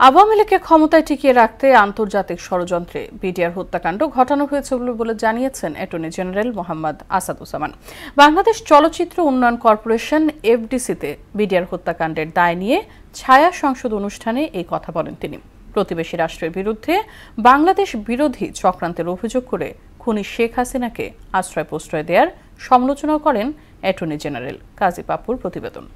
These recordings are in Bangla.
আওয়ামী লীগকে ক্ষমতায় টিকিয়ে রাখতে আন্তর্জাতিক ষড়যন্ত্রে বিডিআর হত্যাকাণ্ড ঘটানো হয়েছে বলে জানিয়েছেন অ্যাটর্নি জেনারেল মোহাম্মদ আসাদুজ্জামান। বাংলাদেশ চলচ্চিত্র উন্নয়ন কর্পোরেশন এফডিসিতে বিডিআর হত্যাকাণ্ডের দায় নিয়ে ছায়া সংসদ অনুষ্ঠানে এই কথা বলেন তিনি। প্রতিবেশী রাষ্ট্রের বিরুদ্ধে বাংলাদেশ বিরোধী চক্রান্তের অভিযোগ করে খুনি শেখ হাসিনাকে আশ্রয় প্রশ্রয় দেওয়ার সমালোচনা করেন অ্যাটর্নি জেনারেল। কাজী পাপ্পুর প্রতিবেদন।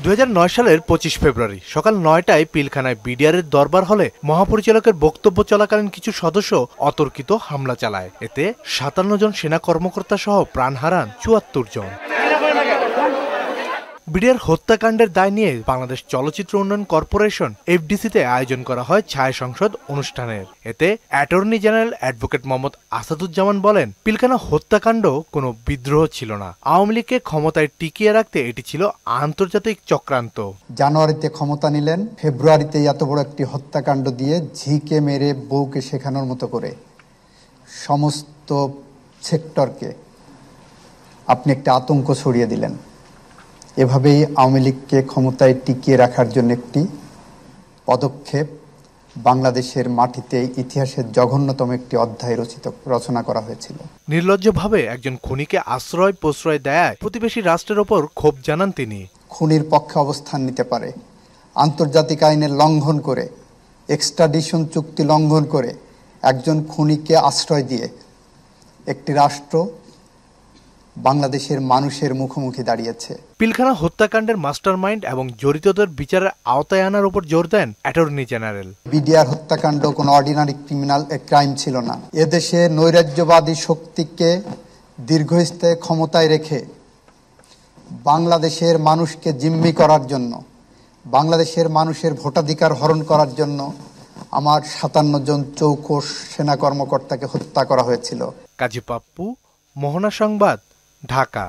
2009 সালের 25 ফেব্রুয়ারি সকাল 9টায় পিলখানায় বিডিআরের দরবার হলে মহাপরিচালকের বক্তব্য চলাকালীন কিছু সদস্য অতর্কিত হামলা চালায়। এতে 57 জন সেনা কর্মকর্তা সহ প্রাণ হারান 74 জন। বিডিআর হত্যাকাণ্ডের দায় নিয়ে বাংলাদেশ চলচ্চিত্র উন্নয়ন কর্পোরেশন এফডিসিতে আয়োজন করা হয় ছায়া সংসদ অনুষ্ঠানের। এতে attorney general advocate Mohammad Asaduzzaman বলেন, পিলখানা হত্যাকাণ্ড কোনো বিদ্রোহ ছিল না। আওয়ামী লীগকে ক্ষমতায় টিকিয়ে রাখতে এটি ছিল আন্তর্জাতিক চক্রান্ত। জানুয়ারিতে ক্ষমতা নিলেন, ফেব্রুয়ারিতে এত বড় একটি হত্যাকাণ্ড দিয়ে ঝিকে মেরে বউকে শেখানোর মতো করে সমস্ত সেক্টরকে আপনি একটা আতঙ্ক ছড়িয়ে দিলেন। এভাবেই আওয়ামী লীগকে ক্ষমতায় টিকিয়ে রাখার জন্য একটি পদক্ষেপ বাংলাদেশের মাটিতে ইতিহাসের জঘন্যতম একটি অধ্যায় রচনা করা হয়েছিল। নির্লজ্জভাবে একজন খুনিকে আশ্রয় প্রশ্রয় দেয় প্রতিবেশী রাষ্ট্রের ওপর ক্ষোভ জানান তিনি। খুনির পক্ষে অবস্থান নিতে পারে, আন্তর্জাতিক আইনের লঙ্ঘন করে, এক্সট্রাডিশন চুক্তি লঙ্ঘন করে একজন খুনিকে আশ্রয় দিয়ে একটি রাষ্ট্র বাংলাদেশের মানুষের মুখোমুখি দাঁড়িয়েছে। পিলখানা হত্যাকাণ্ডের মাস্টারমাইন্ড এবং জড়িতদের বিচারের আওতায় আনার উপর জোর দেন অ্যাটর্নি জেনারেল। বিডিআর হত্যাকাণ্ড কোনো অর্ডিনারি ক্রিমিনাল ক্রাইম ছিল না। এদেশে নৈরাজ্যবাদী শক্তিকে দীর্ঘস্থায়ী ক্ষমতায় রেখে বাংলাদেশের মানুষকে জিম্মি করার জন্য, বাংলাদেশের মানুষের ভোটাধিকার হরণ করার জন্য আমার 57 জন চৌকস সেনা কর্মকর্তাকে হত্যা করা হয়েছিল। কাজী পাপ্পু, মোহনা সংবাদ, ঢাকা।